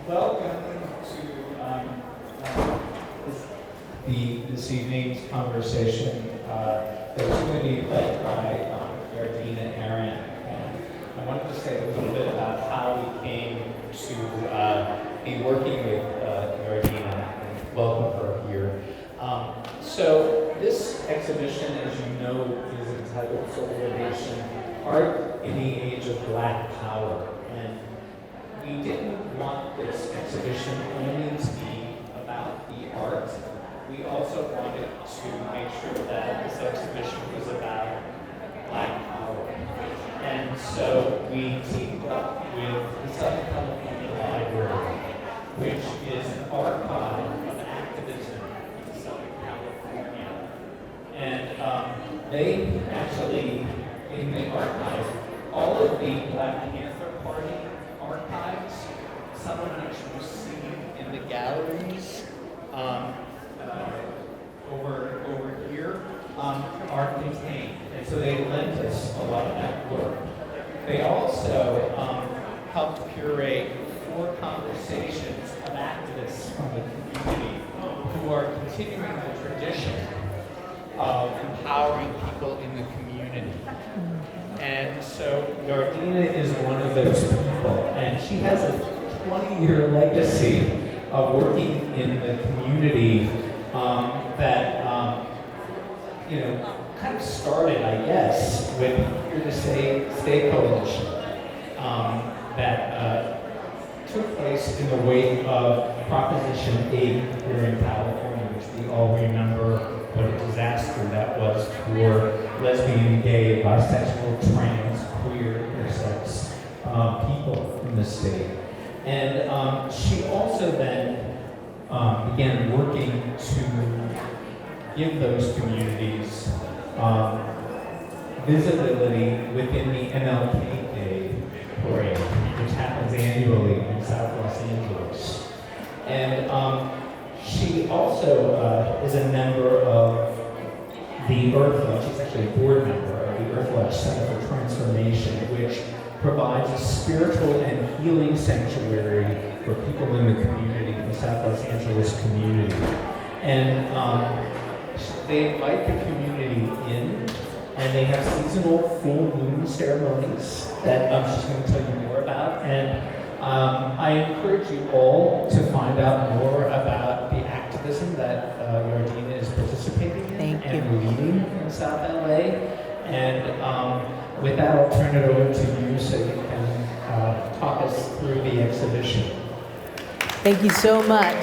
Welcome to this evening's conversation that is going to be led by Yardenna Aaron. And I wanted to say a little bit about how we came to be working with Yardenna and welcome her here. So this exhibition, as you know, is entitled Civilization, Art in the Age of Black Power. And we didn't want this exhibition only to be about the art. We also wanted to make sure that this exhibition was about Black power. And so we teamed up with the Southern California Library, which is an archive of activism in Southern California. And they actually, in the archive, all of the Black Panther Party archives, some of which you see in the galleries over here, are contained. And so they lent us a lot of that work. They also helped curate 4 conversations of activists from the community who are continuing the tradition of empowering people in the community. And so Yardenna is one of those people, and she has a 20-year legacy of working in the community that kind of started, I guess, with Here to Stay Coalition that took place in the wake of Proposition 8 here in California, which we all remember what a disaster that was for lesbian, gay, bisexual, trans, queer, intersex people in the state. And she also then began working to give those communities visibility within the MLK Day parade, which happens annually in South Los Angeles. And she also is a member of the Earth, she's actually a board member of the Earth Center for Transformation, which provides a spiritual and healing sanctuary for people in the community, the South Los Angeles community. And they invite the community in, and they have seasonal full moon ceremonies that she's going to tell you more about. And I encourage you all to find out more about the activism that Yardenna is participating in and leading in South LA. And with that, I'll turn it over to you so you can talk us through the exhibition. Thank you so much.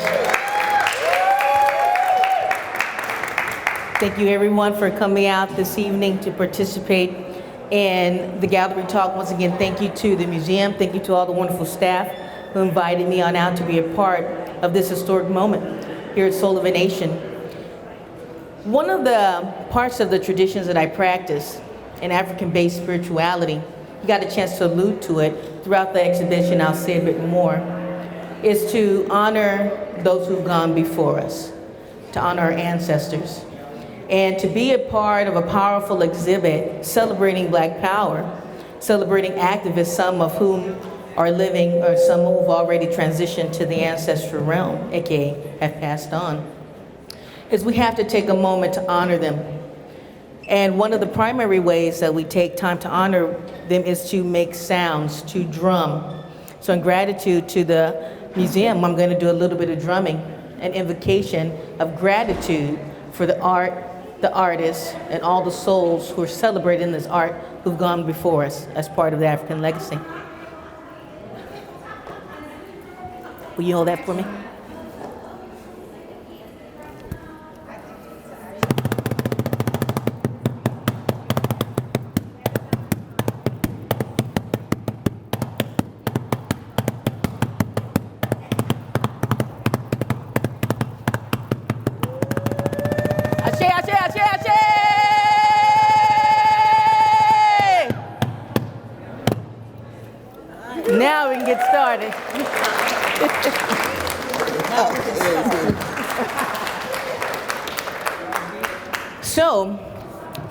Thank you everyone for coming out this evening to participate in the gallery talk. Once again, thank you to the museum. Thank you to all the wonderful staff who invited me on out to be a part of this historic moment here at Soul of a Nation. One of the parts of the traditions that I practice in African-based spirituality, you got a chance to allude to it throughout the exhibition, I'll say a bit more, is to honor those who've gone before us, to honor our ancestors, and to be a part of a powerful exhibit celebrating Black power, celebrating activists, some of whom are living or some who've already transitioned to the ancestral realm, aka have passed on, is we have to take a moment to honor them. And one of the primary ways that we take time to honor them is to make sounds, to drum. So in gratitude to the museum, I'm going to do a little bit of drumming, an invocation of gratitude for the art, the artists, and all the souls who are celebrating this art who've gone before us as part of the African legacy. Will you hold that for me? Now we can get started. So,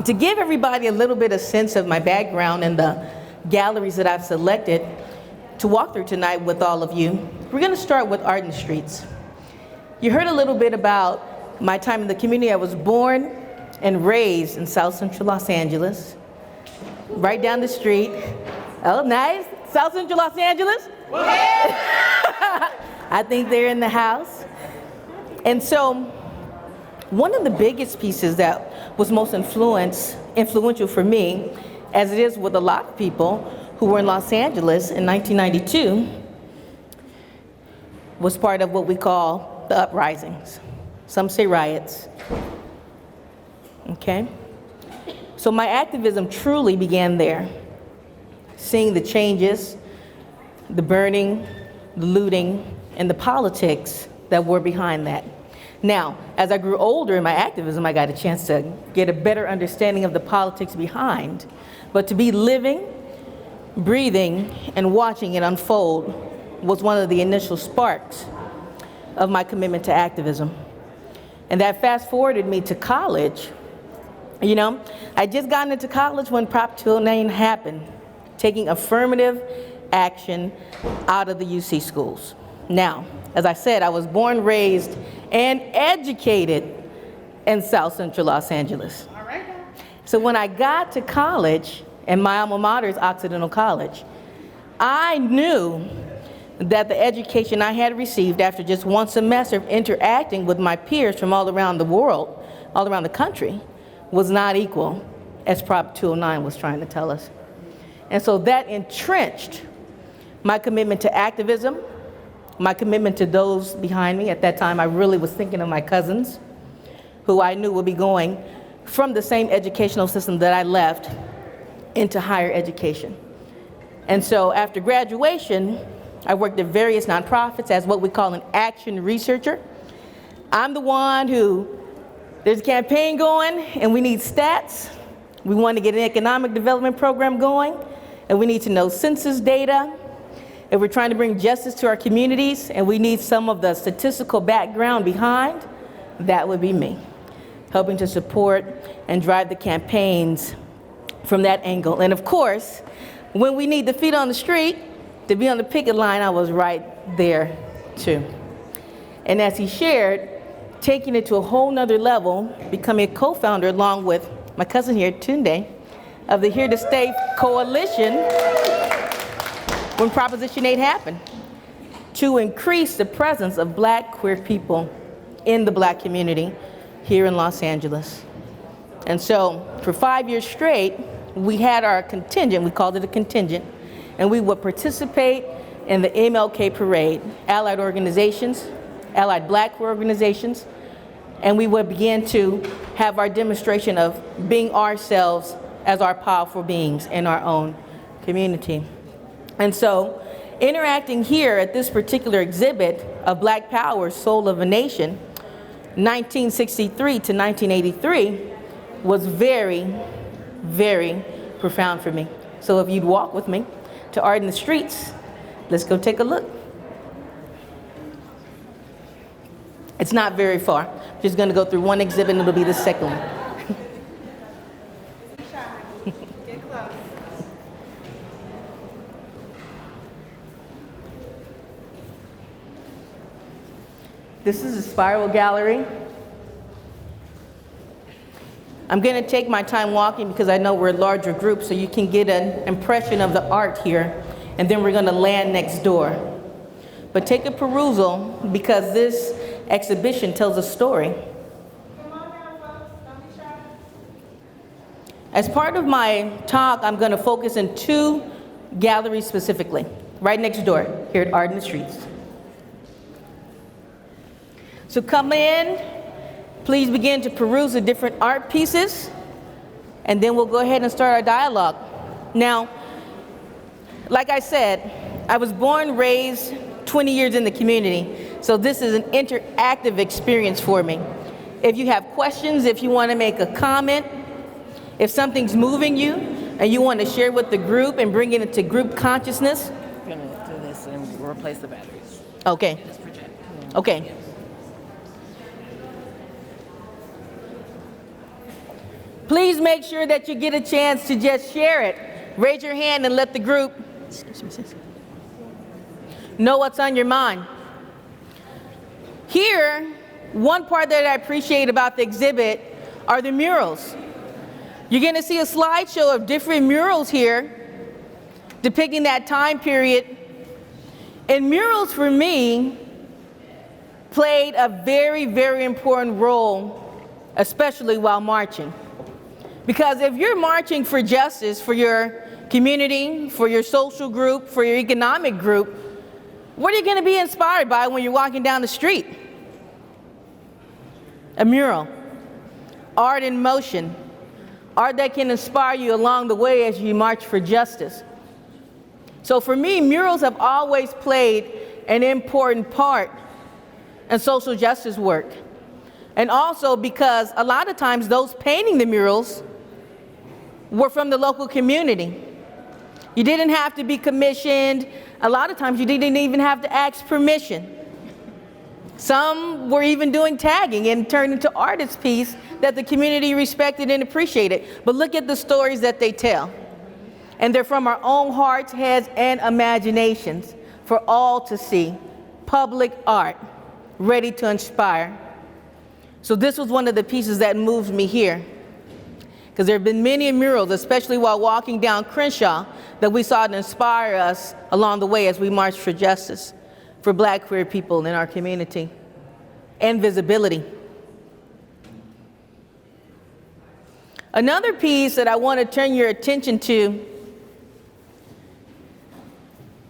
to give everybody a little bit of sense of my background and the galleries that I've selected to walk through tonight with all of you, we're going to start with art in the streets. You heard a little bit about my time in the community. I was born and raised in South Central Los Angeles, right down the street. Oh, nice. South Central Los Angeles? I think they're in the house. And so one of the biggest pieces that was most influential for me, as it is with a lot of people who were in Los Angeles in 1992, was part of what we call the uprisings. Some say riots. Okay? So my activism truly began there, seeing the changes, the burning, the looting, and the politics that were behind that. Now, as I grew older in my activism, I got a chance to get a better understanding of the politics behind. But to be living, breathing, and watching it unfold was one of the initial sparks of my commitment to activism. And that fast forwarded me to college. You know, I just gotten into college when Prop 209 happened, taking affirmative action out of the UC schools. Now, as I said, I was born, raised, and educated in South Central Los Angeles. All right. So when I got to college, and my alma mater is Occidental College, I knew that the education I had received after just one semester of interacting with my peers from all around the world, all around the country, was not equal, as Prop 209 was trying to tell us. And so that entrenched my commitment to activism, my commitment to those behind me. At that time, I really was thinking of my cousins, who I knew would be going from the same educational system that I left into higher education. And so after graduation, I worked at various nonprofits as what we call an action researcher. I'm the one who, there's a campaign going and we need stats. We want to get an economic development program going, and we need to know census data. If we're trying to bring justice to our communities and we need some of the statistical background behind, that would be me, helping to support and drive the campaigns from that angle. And of course, when we need the feet on the street to be on the picket line, I was right there too. And as he shared, taking it to a whole nother level, becoming a co-founder along with my cousin here, Tunde, of the Here to Stay Coalition when Proposition 8 happened, to increase the presence of Black queer people in the Black community here in Los Angeles. And so for 5 years straight, we had our contingent, we called it a contingent, and we would participate in the MLK parade, allied organizations, allied Black queer organizations, and we would begin to have our demonstration of being ourselves as our powerful beings in our own community. And so interacting here at this particular exhibit of Black Power, Soul of a Nation, 1963 to 1983, was very, very profound for me. So if you'd walk with me to Art in the Streets, let's go take a look. It's not very far. Just gonna go through one exhibit and it'll be the second one. Get close. This is a spiral gallery. I'm going to take my time walking because I know we're a larger group, so you can get an impression of the art here, and then we're going to land next door. But take a perusal because this exhibition tells a story. Come on now, folks. Don't be shy. As part of my talk, I'm going to focus on two galleries specifically, right next door here at Art in the Streets. So come in, please begin to peruse the different art pieces, and then we'll go ahead and start our dialogue. Now, like I said, I was born, raised 20 years in the community, so this is an interactive experience for me. If you have questions, if you want to make a comment, if something's moving you and you want to share with the group and bring it into group consciousness. I'm gonna do this and replace the batteries. Okay, This project. okay. Please make sure that you get a chance to just share it. Raise your hand and let the group know what's on your mind. Here, one part that I appreciate about the exhibit are the murals. You're going to see a slideshow of different murals here depicting that time period. And murals, for me, played a very, very important role, especially while marching. Because if you're marching for justice, for your community, for your social group, for your economic group, what are you going to be inspired by when you're walking down the street? A mural, art in motion, art that can inspire you along the way as you march for justice. So for me, murals have always played an important part in social justice work. And also because a lot of times those painting the murals were from the local community. You didn't have to be commissioned. A lot of times you didn't even have to ask permission. Some were even doing tagging and turned into artist piece that the community respected and appreciated. But look at the stories that they tell. And they're from our own hearts, heads, and imaginations for all to see. Public art, ready to inspire. So this was one of the pieces that moved me here. Because there have been many murals, especially while walking down Crenshaw, that we saw to inspire us along the way as we marched for justice for Black queer people in our community and visibility. Another piece that I want to turn your attention to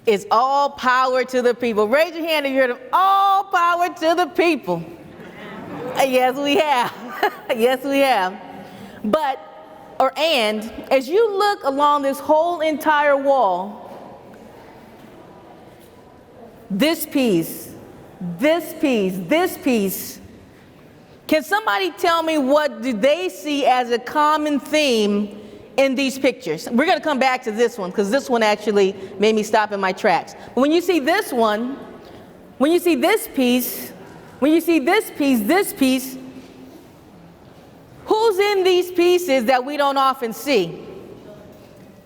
is all power to the people. Raise your hand if you heard of all power to the people. Yes, we have. Yes, we have. And as you look along this whole entire wall, this piece, can somebody tell me what do they see as a common theme in these pictures? We're going to come back to this one because this one actually made me stop in my tracks. But when you see this one, when you see this piece, this piece, who's in these pieces that we don't often see?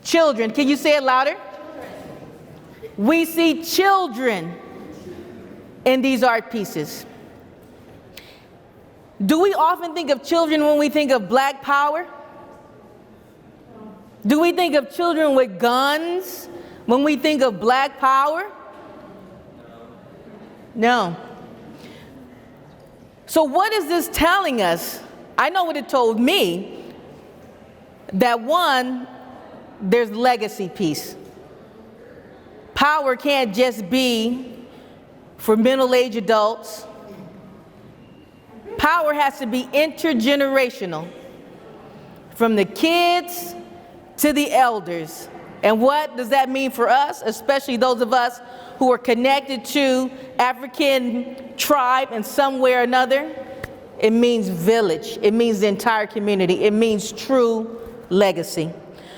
Children. Can you say it louder? We see children in these art pieces. Do we often think of children when we think of Black power? Do we think of children with guns when we think of Black power? No. So what is this telling us? I know what it told me, that one, there's legacy piece. Power can't just be for middle-aged adults. Power has to be intergenerational, from the kids to the elders. And what does that mean for us, especially those of us who are connected to African tribe in some way or another? It means village. It means the entire community. It means true legacy.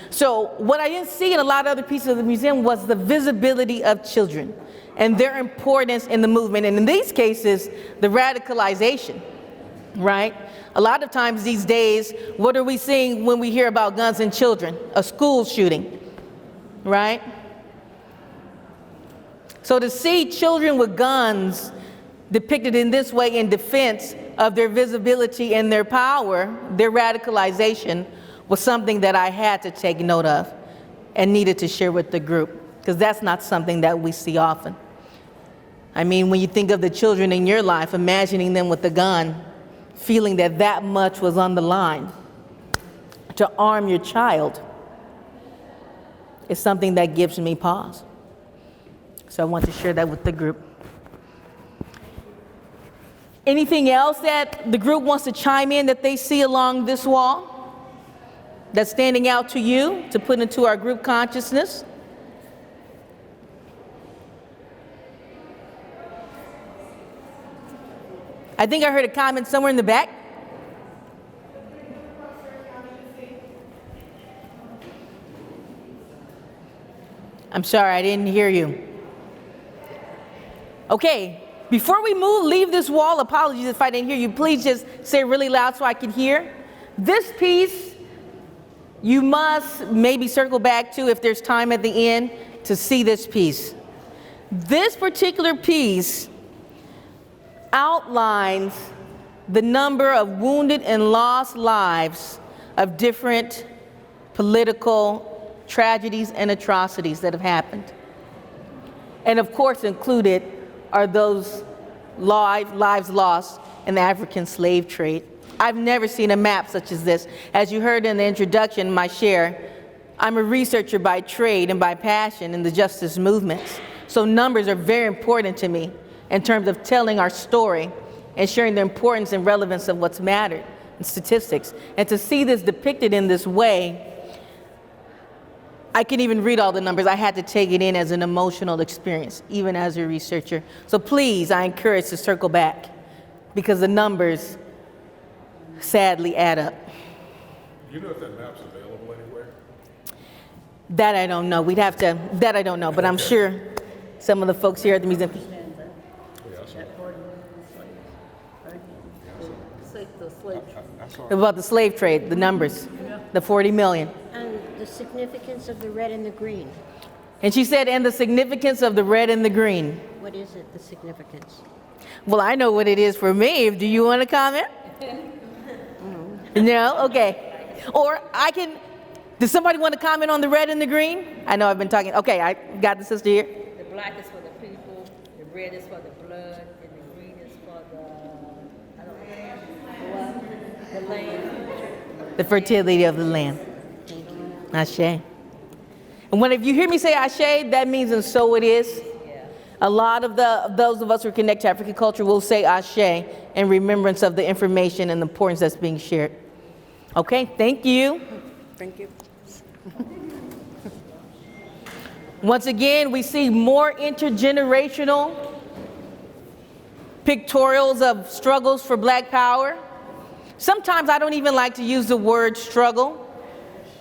So what I didn't see in a lot of other pieces of the museum was the visibility of children and their importance in the movement. And in these cases, the radicalization, right? A lot of times these days, what are we seeing when we hear about guns and children? A school shooting, right? So to see children with guns depicted in this way in defense of their visibility and their power, their radicalization, was something that I had to take note of and needed to share with the group, because that's not something that we see often. I mean, when you think of the children in your life, imagining them with a gun, feeling that that much was on the line to arm your child is something that gives me pause. So I want to share that with the group. Anything else that the group wants to chime in that they see along this wall that's standing out to you to put into our group consciousness? I think I heard a comment somewhere in the back. I'm sorry, I didn't hear you. Okay, before we leave this wall, apologies if I didn't hear you, please just say it really loud so I can hear. This piece, you must maybe circle back to if there's time at the end to see this piece. This particular piece outlines the number of wounded and lost lives of different political tragedies and atrocities that have happened. And of course included are those lives lost in the African slave trade. I've never seen a map such as this. As you heard in the introduction, my share, I'm a researcher by trade and by passion in the justice movements. So numbers are very important to me in terms of telling our story and sharing the importance and relevance of what's mattered in statistics. And to see this depicted in this way, I can't even read all the numbers. I had to take it in as an emotional experience, even as a researcher. So please, I encourage to circle back because the numbers sadly add up. Do you know if that map's available anywhere? That I don't know. That I don't know, but I'm sure some of the folks here at the museum. About the slave trade, the numbers, the 40 million. And the significance of the red and the green. And she said, and the significance of the red and the green. What is it, the significance? Well, I know what it is for me. Do you want to comment? No? Okay. Or I can, does somebody want to comment on the red and the green? I know I've been talking. Okay, I got the sister here. The black is for the people, the red is for the blood, and the green is for the land. The fertility of the land. Ashe. And when if you hear me say ashe, that means and so it is. A lot of those of us who connect to African culture will say ashe in remembrance of the information and the importance that's being shared. Okay, thank you. Thank you. Once again, we see more intergenerational pictorials of struggles for Black power. Sometimes I don't even like to use the word struggle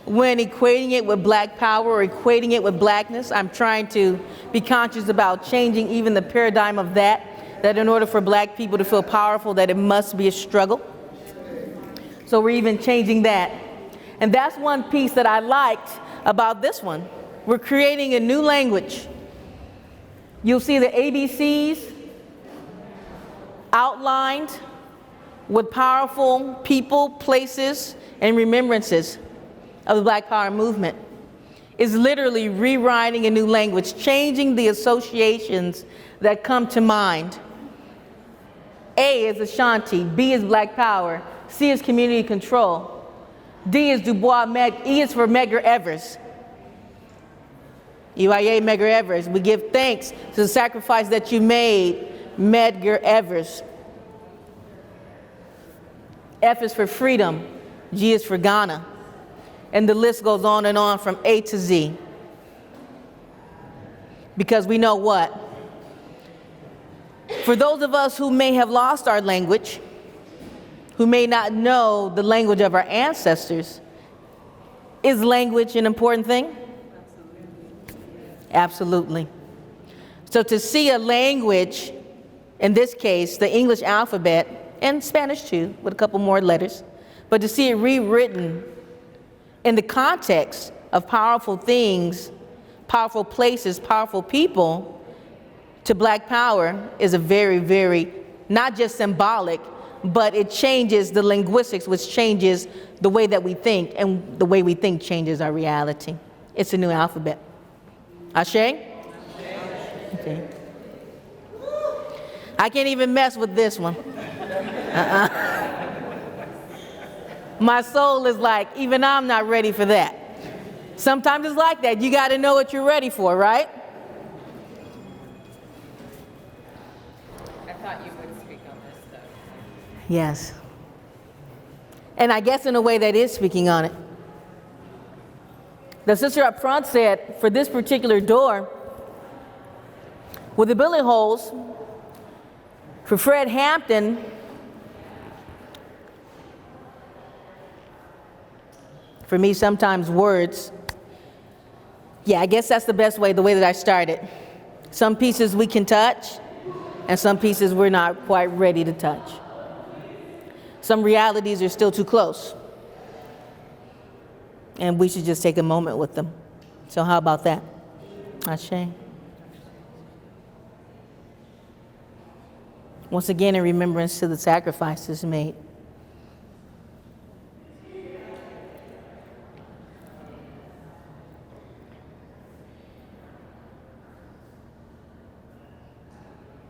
when equating it with Black power or equating it with Blackness. I'm trying to be conscious about changing even the paradigm of that in order for Black people to feel powerful, that it must be a struggle. So we're even changing that. And that's one piece that I liked about this one. We're creating a new language. You'll see the ABCs outlined with powerful people, places, and remembrances of the Black Power movement. Is literally rewriting a new language, changing the associations that come to mind. A is Ashanti, B is Black Power, C is community control, D is Dubois, E is for Medgar Evers. EYA Medgar Evers, we give thanks to the sacrifice that you made, Medgar Evers. F is for freedom, G is for Ghana. And the list goes on and on from A to Z. Because we know what? For those of us who may have lost our language, who may not know the language of our ancestors, is language an important thing? Absolutely. So to see a language, in this case, the English alphabet, and Spanish too, with a couple more letters, but to see it rewritten in the context of powerful things, powerful places, powerful people, to Black power is a very, very, not just symbolic, but it changes the linguistics, which changes the way that we think, and the way we think changes our reality. It's a new alphabet. Ashe? Okay. I can't even mess with this one. My soul is like, even I'm not ready for that. Sometimes it's like that. You got to know what you're ready for, right? I thought you would speak on this stuff. Yes. And I guess in a way that is speaking on it. The sister up front said, for this particular door, with the billet holes, for Fred Hampton, for me, sometimes words, yeah, I guess that's the best way, the way that I started. Some pieces we can touch, and some pieces we're not quite ready to touch. Some realities are still too close, and we should just take a moment with them. So how about that? Ashe. Once again, in remembrance to the sacrifices made.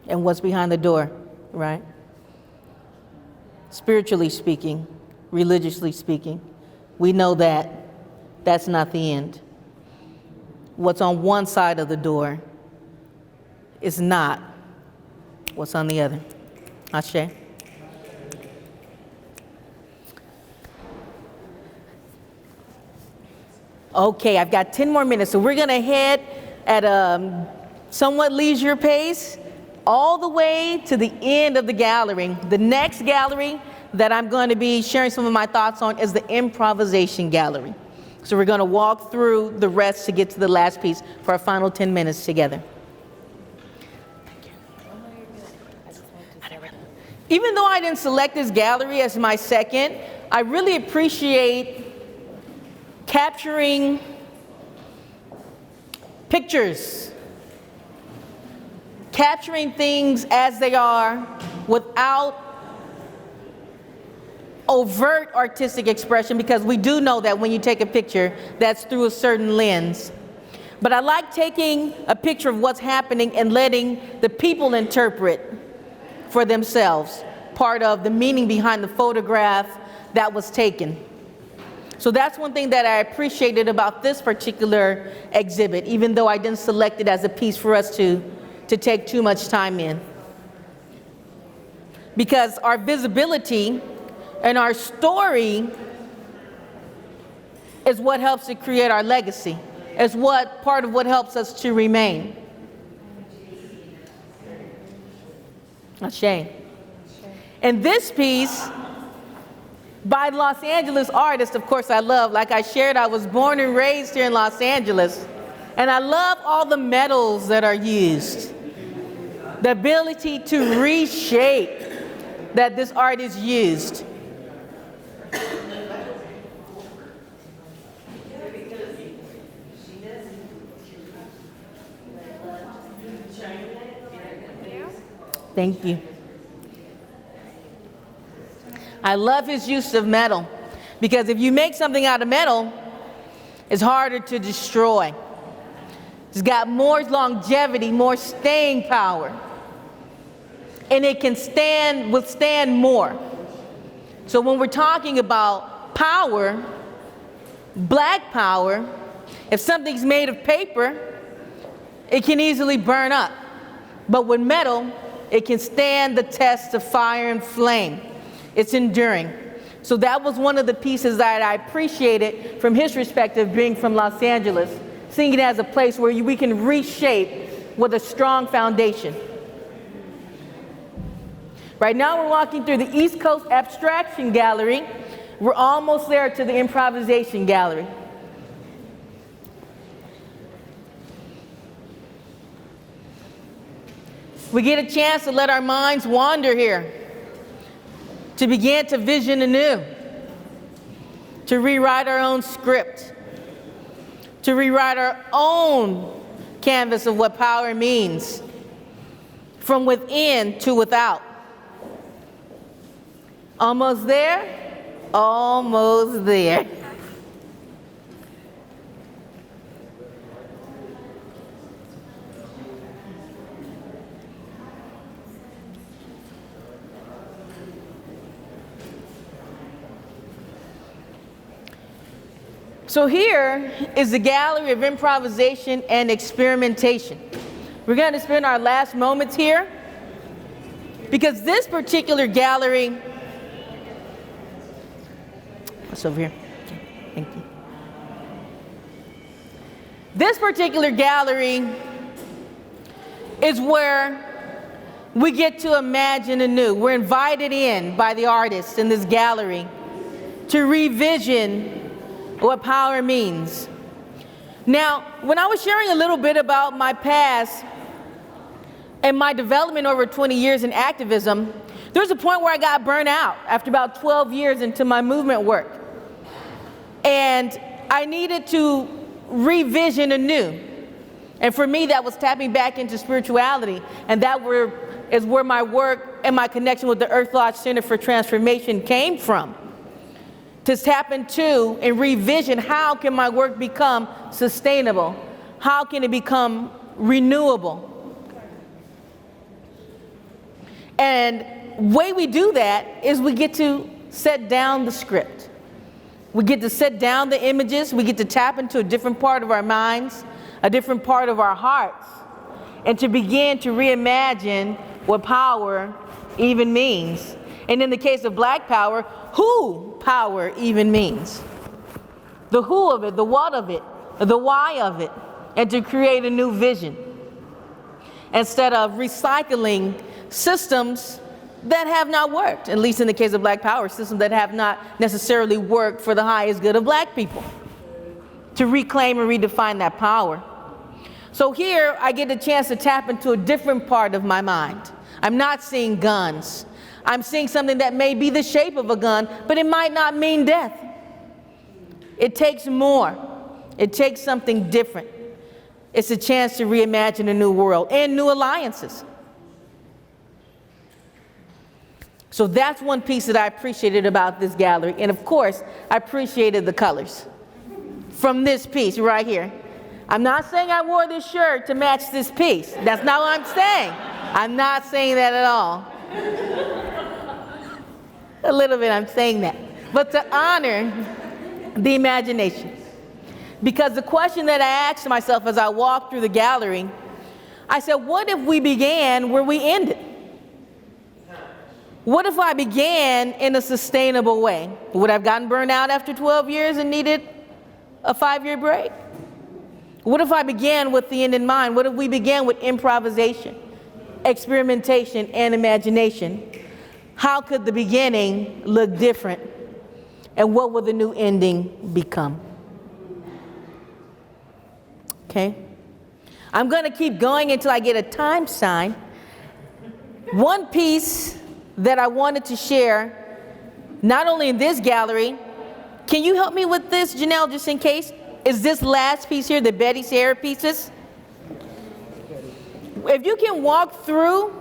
And what's behind the door, right? Spiritually speaking, religiously speaking, we know that that's not the end. What's on one side of the door is not what's on the other. Ashe. Okay, I've got 10 more minutes, so we're going to head at a somewhat leisure pace all the way to the end of the gallery. The next gallery that I'm going to be sharing some of my thoughts on is the Improvisation Gallery. So we're going to walk through the rest to get to the last piece for our final 10 minutes together. Even though I didn't select this gallery as my second, I really appreciate capturing pictures, capturing things as they are without overt artistic expression, because we do know that when you take a picture, that's through a certain lens. But I like taking a picture of what's happening and letting the people interpret for themselves part of the meaning behind the photograph that was taken. So that's one thing that I appreciated about this particular exhibit, even though I didn't select it as a piece for us to take too much time in. Because our visibility and our story is what helps to create our legacy, is what part of what helps us to remain. Ashe. And this piece by Los Angeles artist, of course I love, like I shared, I was born and raised here in Los Angeles, and I love all the metals that are used. The ability to reshape that this artist used. Thank you. I love his use of metal, because if you make something out of metal, it's harder to destroy. It's got more longevity, more staying power, and it can withstand more. So when we're talking about power, black power, if something's made of paper, it can easily burn up. But with metal, it can stand the test of fire and flame. It's enduring. So that was one of the pieces that I appreciated from his perspective, being from Los Angeles, seeing it as a place where we can reshape with a strong foundation. Right now we're walking through the East Coast Abstraction Gallery. We're almost there to the Improvisation Gallery. We get a chance to let our minds wander here, to begin to vision anew, to rewrite our own script, to rewrite our own canvas of what power means, from within to without. Almost there? Almost there. So here is the Gallery of Improvisation and Experimentation. We're going to spend our last moments here because this particular gallery, what's over here? Okay, thank you. This particular gallery is where we get to imagine anew. We're invited in by the artists in this gallery to revision what power means. Now, when I was sharing a little bit about my past and my development over 20 years in activism, there was a point where I got burnt out after about 12 years into my movement work. And I needed to revision anew. And for me, that was tapping back into spirituality, and that were is where my work and my connection with the Earth Lodge Center for Transformation came from. To tap into and revision, how can my work become sustainable? How can it become renewable? And the way we do that is we get to set down the script. We get to set down the images. We get to tap into a different part of our minds, a different part of our hearts, and to begin to reimagine what power even means. And in the case of Black power, who power even means. The who of it, the what of it, the why of it, and to create a new vision. Instead of recycling systems that have not worked, at least in the case of Black power, systems that have not necessarily worked for the highest good of Black people. To reclaim and redefine that power. So here I get a chance to tap into a different part of my mind. I'm not seeing guns. I'm seeing something that may be the shape of a gun, but it might not mean death. It takes more. It takes something different. It's a chance to reimagine a new world and new alliances. So that's one piece that I appreciated about this gallery. And of course, I appreciated the colors from this piece right here. I'm not saying I wore this shirt to match this piece. That's not what I'm saying. I'm not saying that at all. A little bit, I'm saying that. But to honor the imagination. Because the question that I asked myself as I walked through the gallery, I said, what if we began where we ended? What if I began in a sustainable way? Would I have gotten burned out after 12 years and needed a 5-year break? What if I began with the end in mind? What if we began with improvisation, experimentation, and imagination? How could the beginning look different? And what will the new ending become? Okay? I'm going to keep going until I get a time sign. One piece that I wanted to share, not only in this gallery, can you help me with this, Janelle, just in case? Is this last piece here, the Betty Sarah pieces? If you can walk through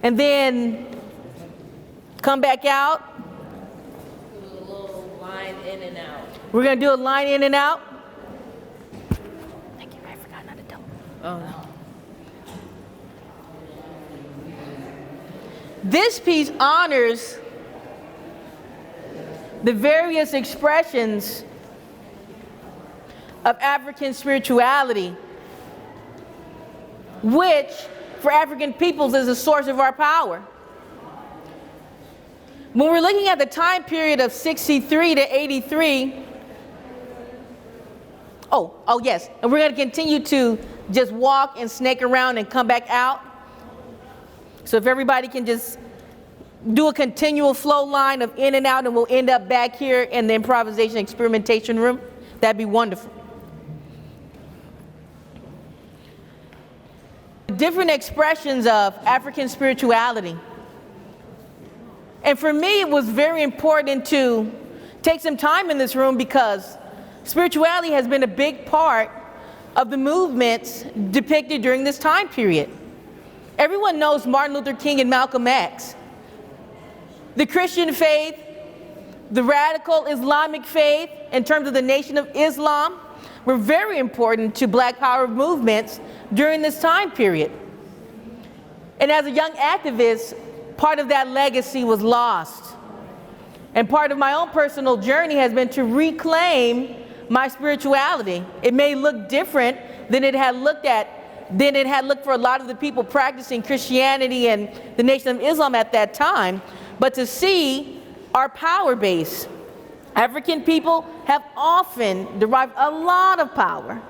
and then come back out. Do a little line in and out. We're going to do a line in and out. Thank you, I forgot not to tell them. Oh, no. This piece honors the various expressions of African spirituality, which for African peoples is a source of our power. When we're looking at the time period of 63 to 83, oh yes, and we're going to continue to just walk and snake around and come back out. So if everybody can just do a continual flow line of in and out, and we'll end up back here in the improvisation experimentation room, that'd be wonderful. Different expressions of African spirituality. And for me, it was very important to take some time in this room because spirituality has been a big part of the movements depicted during this time period. Everyone knows Martin Luther King and Malcolm X. The Christian faith, the radical Islamic faith, in terms of the Nation of Islam, were very important to Black Power movements during this time period. And as a young activist, part of that legacy was lost. And part of my own personal journey has been to reclaim my spirituality. It may look different than it had looked for a lot of the people practicing Christianity and the Nation of Islam at that time, but to see our power base. African people have often derived a lot of power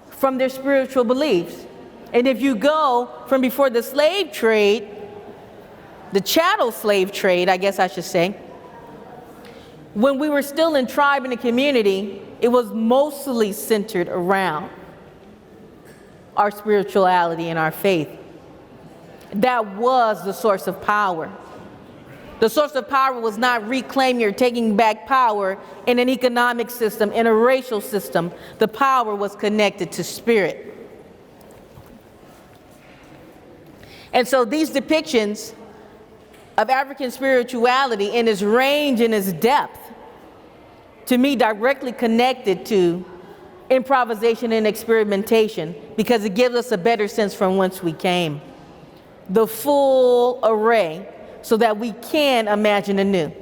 from their spiritual beliefs. And if you go from before the slave trade, the chattel slave trade, I guess I should say, when we were still in tribe and a community, it was mostly centered around our spirituality and our faith. That was the source of power. The source of power was not reclaiming or taking back power in an economic system, in a racial system. The power was connected to spirit. And so these depictions of African spirituality in its range and its depth, to me, directly connected to improvisation and experimentation, because it gives us a better sense from whence we came. The full array, so that we can imagine anew.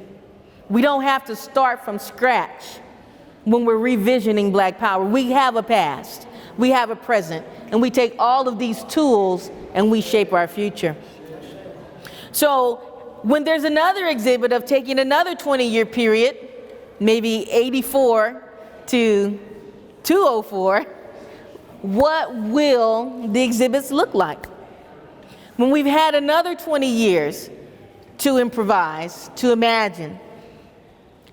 We don't have to start from scratch when we're revisioning Black Power. We have a past, we have a present, and we take all of these tools and we shape our future. So when there's another exhibit of taking another 20-year period, maybe 84 to 204, what will the exhibits look like? When we've had another 20 years to improvise, to imagine,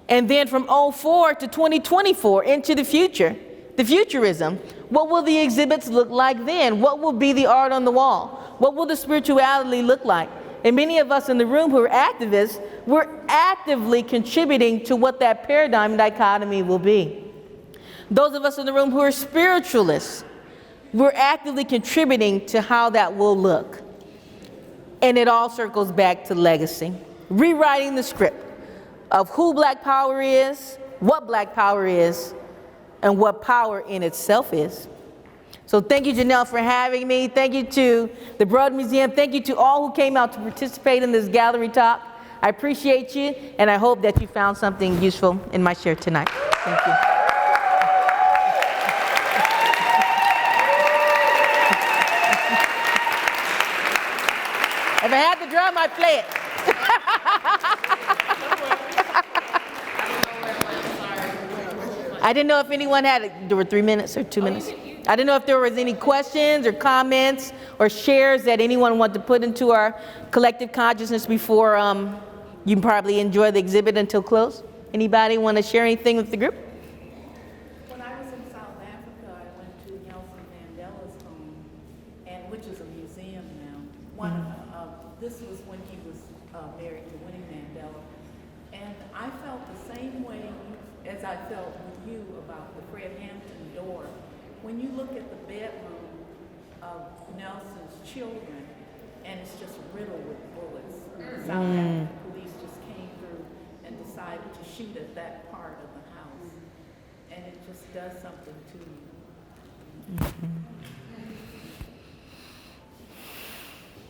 and then from 04 to 2024 into the future, the futurism, what will the exhibits look like then? What will be the art on the wall? What will the spirituality look like? And many of us in the room who are activists, we're actively contributing to what that paradigm dichotomy will be. Those of us in the room who are spiritualists, we're actively contributing to how that will look. And it all circles back to legacy. Rewriting the script of who Black Power is, what Black Power is, and what power in itself is. So thank you, Janelle, for having me. Thank you to the Broad Museum. Thank you to all who came out to participate in this gallery talk. I appreciate you, and I hope that you found something useful in my share tonight. Thank you. If I had the drum, I'd play it. I didn't know if anyone had, there were 3 minutes or 2 minutes. I didn't know if there was any questions or comments or shares that anyone wanted to put into our collective consciousness before you probably enjoy the exhibit until close. Anybody want to share anything with the group? When I was in South Africa, I went to Nelson Mandela's home, and which is a museum now. This was when he was married to Winnie Mandela, and I felt the same way as I felt with you about the Fred Hampton door. When you look at the bedroom of Nelson's children, and it's just riddled with bullets. The South African police just came through and decided to shoot at that part of the house, and it just does something to you.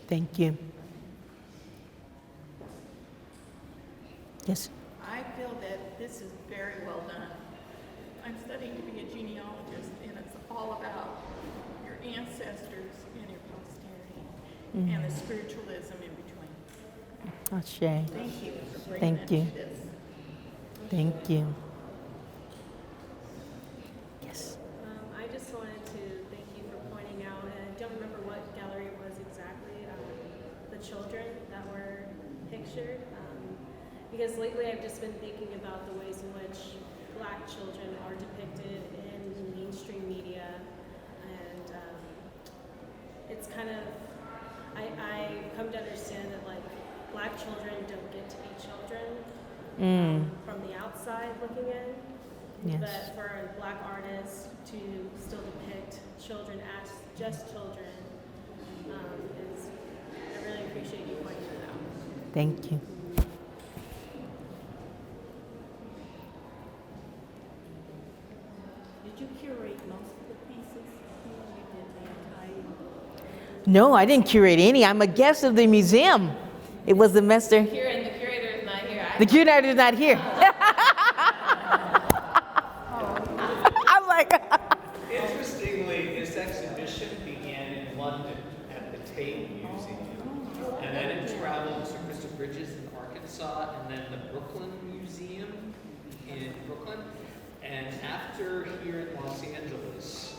Thank you. Yes. I feel that this is very well done. I'm studying to be a genealogist, and it's all about your ancestors and your posterity and the spiritualism in between. Ashe. Thank you for bringing Thank that you. to this. Thank you. Yes. I just wanted to thank you for pointing out, and I don't remember what gallery it was exactly, the children that were pictured. Because lately I've just been thinking about the ways in which Black children are depicted in mainstream media, and it's kind of, I come to understand that like Black children don't get to be children from the outside looking in, Yes. but for a Black artist to still depict children as just children is, I really appreciate you pointing that out. Thank you. Did you curate most of the pieces? You did the entire. No, I didn't curate any. I'm a guest of the museum. It was the master. The curator is not here. The curator is not here. I'm like, Interestingly, this exhibition began in London at the Tate Museum, and then it traveled to Crystal Bridges in Arkansas, and then the Brooklyn Museum in Brooklyn. And after here in Los Angeles,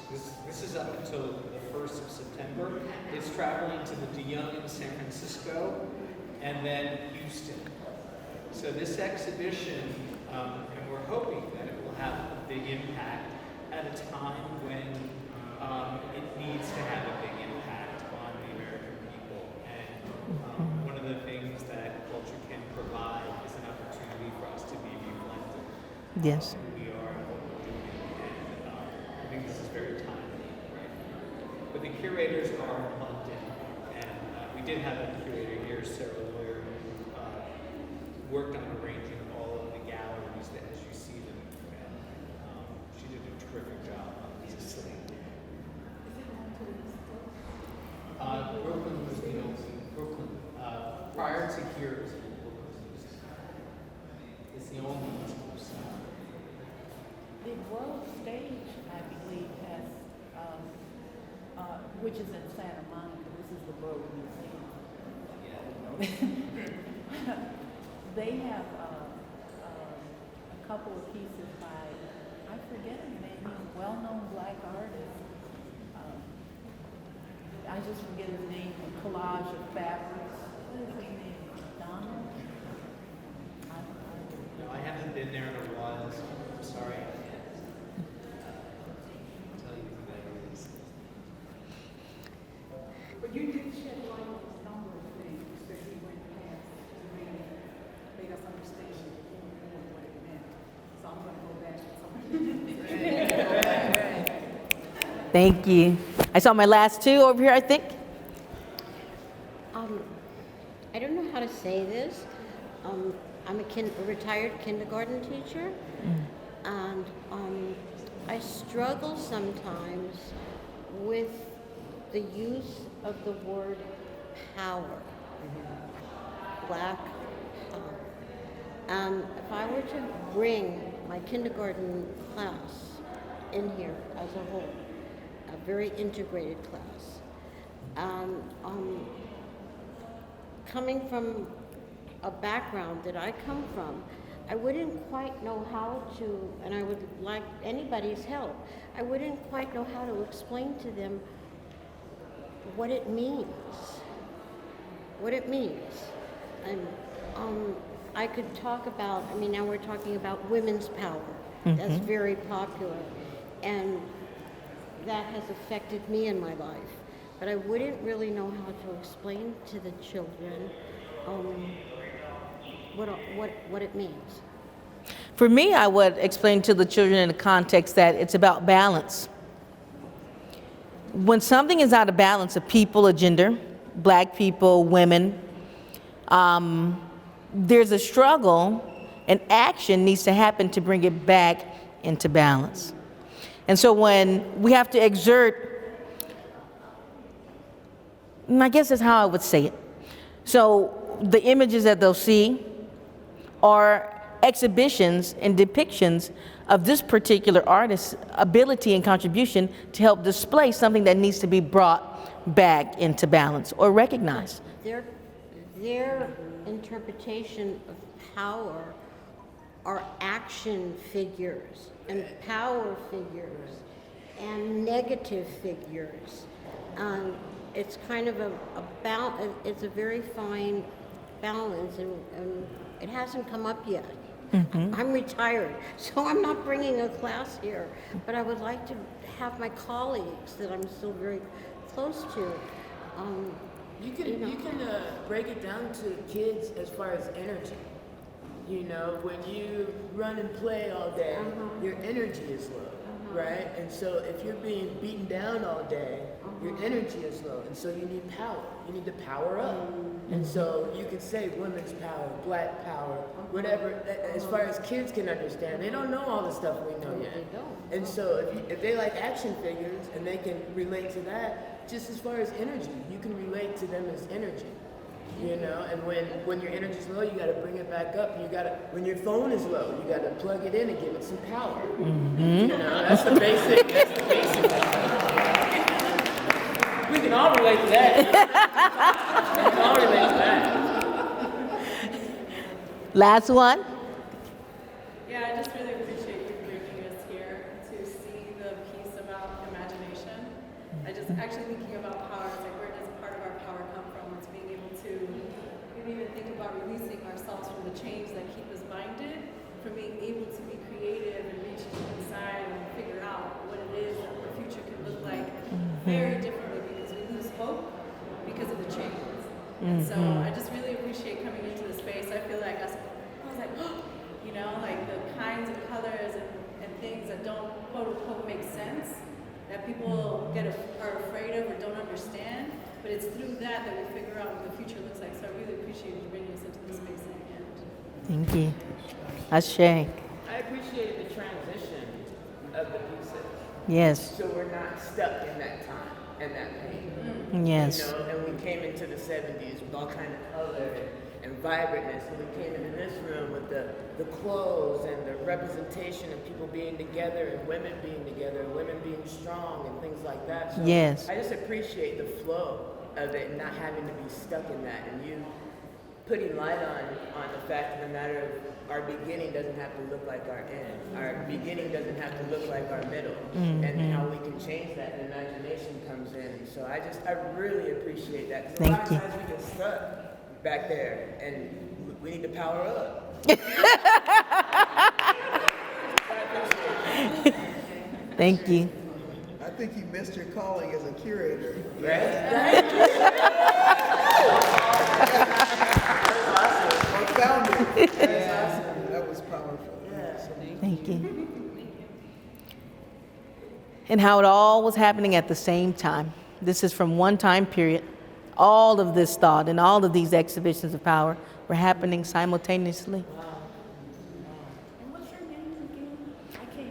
this is up until the 1st of September, it's traveling to the De Young in San Francisco, and then Houston. So this exhibition, and we're hoping that it will have a big impact at a time when it needs to have a big impact on the American people. And one of the things that culture can provide is an opportunity for us to be reflective yes. on who we are and what we're doing. And I think this is very timely right now. But the curators are in London, and we did have a curator here, Sarah Lawyer, who worked on arranging all of the galleries as you see them, and she did a terrific job, obviously. Brooklyn was the only, Brooklyn, prior to here, it was Brooklyn. It's the only East Coast. The World Stage, I believe, has, which is in Santa Monica. This is the World Museum. They have a couple of pieces by, I forget his name, he's a well-known black artist. I just forget his name, a collage of fabrics. What is his name? Donald? No, I haven't been there in a while, so I'm sorry. I can't tell you who that is. But you did shed light on a number of things that he went past to made us understand more what it meant. So I'm going to go back to some of Thank you. I saw my last two over here, I think. I don't know how to say this. I'm a retired kindergarten teacher, and I struggle sometimes with the use of the word power, black power. And if I were to bring my kindergarten class in here as a whole, a very integrated class, coming from a background that I come from, I wouldn't quite know how to, and I would like anybody's help, I wouldn't quite know how to explain to them what it means. What it means. And I could talk about, now we're talking about women's power. That's very popular. And that has affected me in my life. But I wouldn't really know how to explain to the children what it means. For me, I would explain to the children in the context that it's about balance. When something is out of balance, a people, a gender, black people, women, there's a struggle, and action needs to happen to bring it back into balance. And so when we have to exert, I guess that's how I would say it. So the images that they'll see are exhibitions and depictions of this particular artist's ability and contribution to help display something that needs to be brought back into balance or recognized. Their interpretation of power are action figures and power figures and negative figures. It's kind of it's a very fine balance, and it hasn't come up yet. I'm retired, so I'm not bringing a class here, but I would like to have my colleagues that I'm still very close to. You can break it down to kids as far as energy. You know, when you run and play all day, your energy is low, right? And so if you're being beaten down all day, your energy is low, and so you need power. You need to power up. And so you can say women's power, black power, whatever, as far as kids can understand. They don't know all the stuff we know yet. And so if they like action figures and they can relate to that, just as far as energy, you can relate to them as energy. You know, and when your energy's low, you gotta bring it back up. When your phone is low, you gotta plug it in and give it some power. You know, that's the basic. We can all relate to that. We can all relate to that. Last one. Yeah, I just really appreciate you bringing us here to see the piece about imagination. I just actually thinking about power, it's like where does part of our power come from? It's being able to even think about releasing ourselves from the chains that keep us binded, from being able to be creative and reach deep inside and figure out what it is that the future can look like very differently, because we lose hope because of the chains. And so I just really appreciate coming into the space. I feel like I was like, you know, like the kinds of colors and things that don't quote unquote make sense, that people are afraid of or don't understand. but it's through that that we figure out what the future looks like. So I really appreciate you bringing us into this space at the end. Thank you. Ashe. I appreciate the transition of the pieces. Yes. So we're not stuck in that time and that pain. Yes. You know, and we came into the 70s with all kind of color and vibrantness, and we came into this room with the clothes and the representation of people being together and women being together and women being strong and things like that. So Yes. I just appreciate the flow of it and not having to be stuck in that, and you putting light on the fact of the matter of our beginning doesn't have to look like our end. Our beginning doesn't have to look like our middle. And how we can change that and imagination comes in. So I really appreciate that. 'Cause a lot of times we get stuck back there and we need to power up. Thank you. I think you missed your calling as a curator. Right? Or founder. That was powerful. Thank you. And how it all was happening at the same time. This is from one time period. All of this thought and all of these exhibitions of power were happening simultaneously. Wow.